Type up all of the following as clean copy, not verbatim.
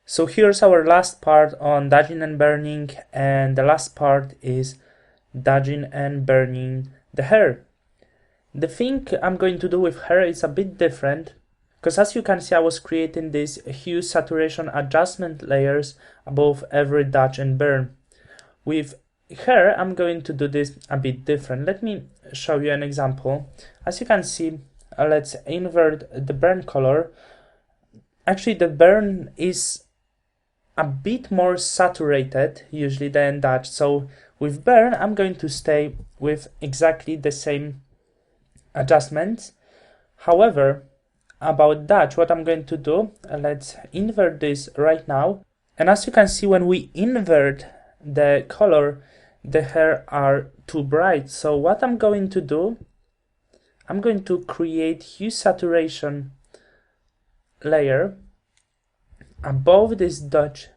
So here's our last part on dodging and burning, and the last part is dodging and burning the hair. The thing I'm going to do with hair is a bit different, because as you can see I was creating these hue saturation adjustment layers above every dodge and burn. With hair I'm going to do this a bit different. Let me show you an example. As you can see, let's invert the burn color. Actually the burn is a bit more saturated usually than dodge, so with burn I'm going to stay with exactly the same adjustments. However, about dodge, what I'm going to do, let's invert this right now, and as you can see, when we invert the color, the hair are too bright. So what I'm going to do, I'm going to create hue saturation layer above this dodge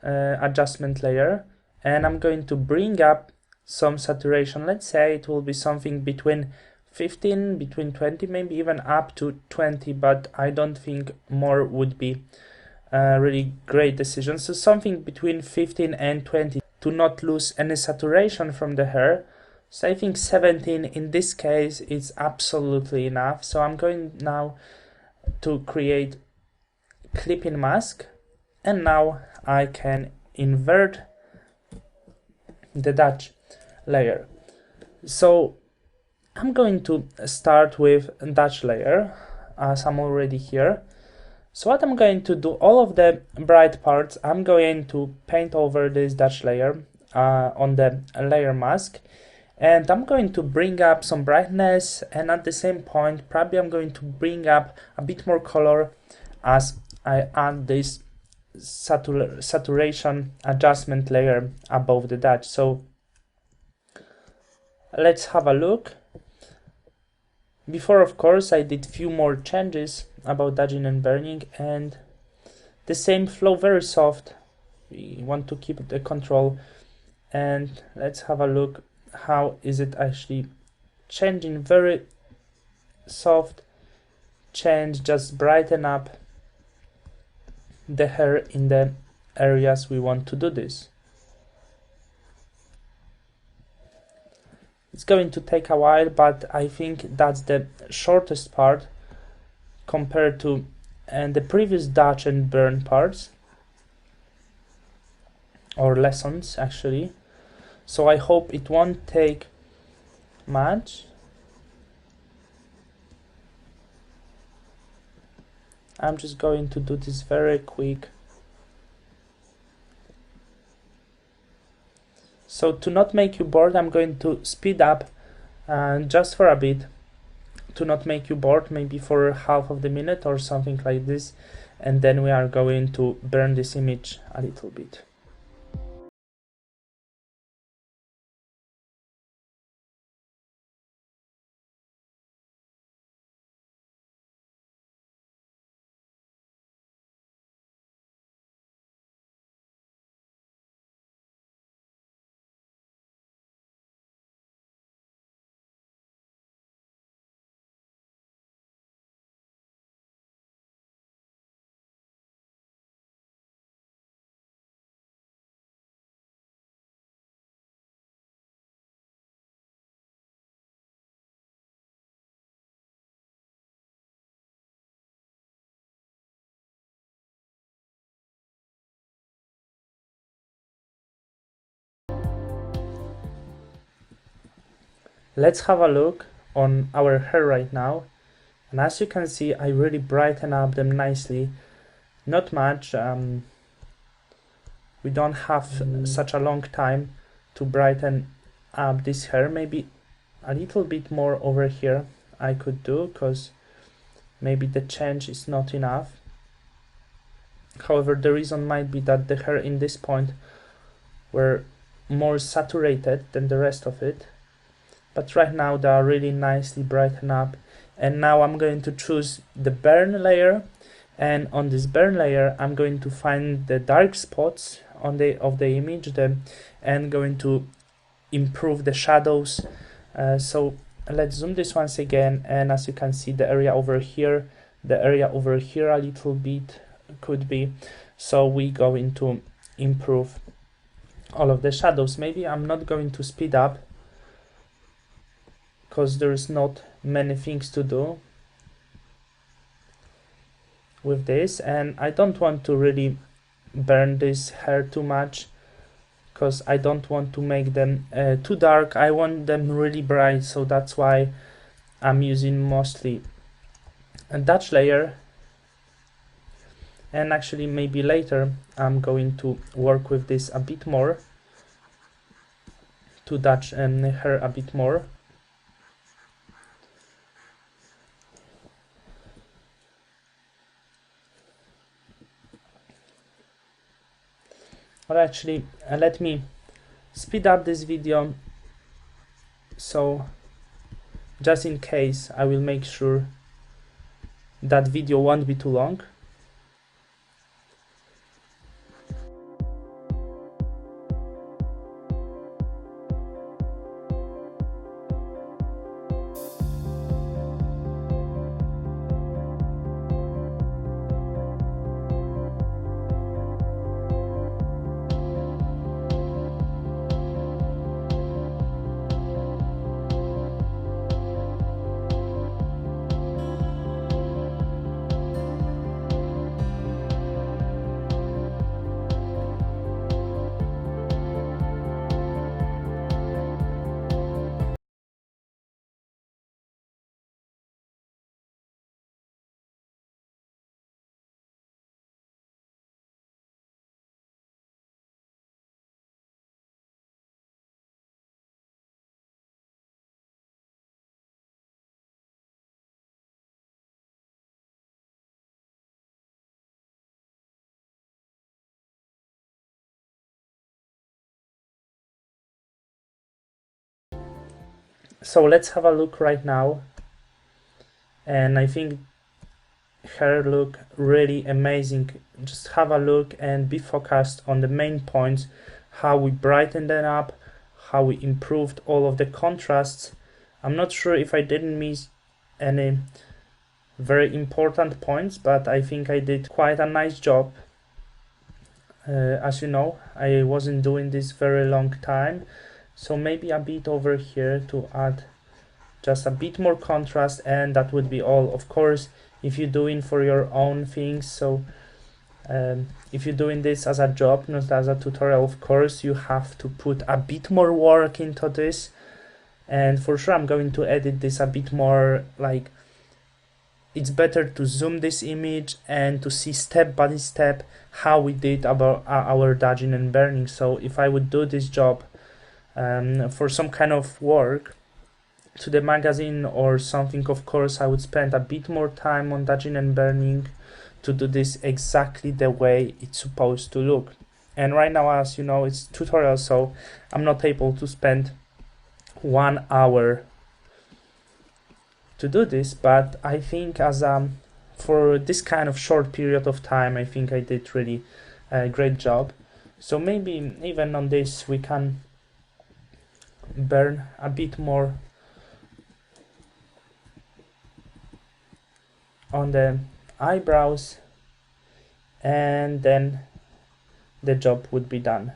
adjustment layer, and I'm going to bring up some saturation. Let's say it will be something between 15, between 20, maybe even up to 20, but I don't think more would be a really great decision. So something between 15 and 20 to not lose any saturation from the hair. So I think 17 in this case is absolutely enough. So I'm going now to create clipping mask, and now I can invert the dodge layer. So I'm going to start with dodge layer as I'm already here. So what I'm going to do, all of the bright parts, I'm going to paint over this dodge layer on the layer mask, and I'm going to bring up some brightness, and at the same point probably I'm going to bring up a bit more color as I add this saturation adjustment layer above the dodge. So let's have a look. Before, of course, I did few more changes about dodging and burning, and the same flow, very soft. We want to keep the control, and let's have a look how is it actually changing. Very soft change, just brighten up the hair in the areas we want to do this. It's going to take a while, but I think that's the shortest part compared to the previous dodge and burn parts, or lessons actually. So I hope it won't take much. I'm just going to do this very quick. So to not make you bored, I'm going to speed up just for a bit, to not make you bored, maybe for half of the minute or something like this, and then we are going to burn this image a little bit. Let's have a look on our hair right now, and as you can see I really brighten up them nicely. Not much, we don't have such a long time to brighten up this hair. Maybe a little bit more over here I could do, because maybe the change is not enough. However, the reason might be that the hair in this point were more saturated than the rest of it, but right now they are really nicely brightened up. And now I'm going to choose the burn layer, and on this burn layer I'm going to find the dark spots on the image and going to improve the shadows. So let's zoom this once again, and as you can see the area over here a little bit could be. So we going to improve all of the shadows. Maybe I'm not going to speed up because there's not many things to do with this, and I don't want to really burn this hair too much because I don't want to make them too dark. I want them really bright, so that's why I'm using mostly a Dutch layer. And actually maybe later I'm going to work with this a bit more, to Dutch hair a bit more. Or actually let me speed up this video, so just in case I will make sure that video won't be too long. So let's have a look right now, and I think hair look really amazing. Just have a look and be focused on the main points, how we brightened them up, how we improved all of the contrasts. I'm not sure if I didn't miss any very important points, but I think I did quite a nice job. As you know, I wasn't doing this very long time, so maybe a bit over here to add just a bit more contrast, and that would be all. Of course, if you're doing for your own things, so if you're doing this as a job, not as a tutorial, of course you have to put a bit more work into this, and for sure I'm going to edit this a bit more. Like, it's better to zoom this image and to see step by step how we did about our dodging and burning. So if I would do this job for some kind of work to the magazine or something, of course I would spend a bit more time on dodging and burning to do this exactly the way it's supposed to look. And right now, as you know, it's tutorial, so I'm not able to spend 1 hour to do this, but I think as for this kind of short period of time, I think I did really a great job. So maybe even on this we can burn a bit more on the eyebrows, and then the job would be done.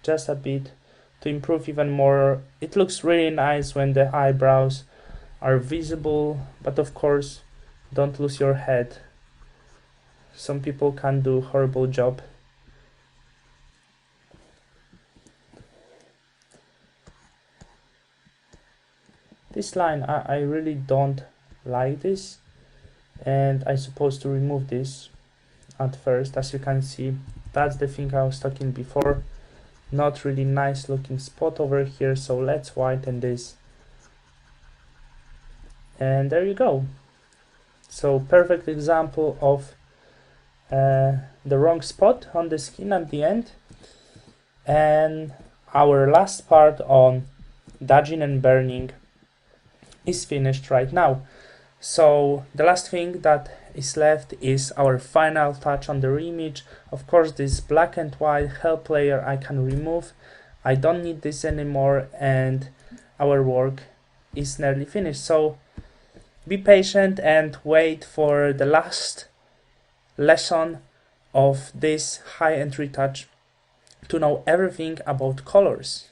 Just a bit to improve even more. It looks really nice when the eyebrows are visible, but of course don't lose your head. Some people can do horrible job. This line, I really don't like this, and I'm supposed to remove this at first. As you can see, that's the thing I was talking before. Not really nice looking spot over here, so let's whiten this, and there you go. So perfect example of the wrong spot on the skin at the end. And our last part on dodging and burning is finished right now. So the last thing that is left is our final touch on the reimage. Of course, this black and white help layer I can remove. I don't need this anymore, and our work is nearly finished. So be patient and wait for the last lesson of this high-end retouch to know everything about colors.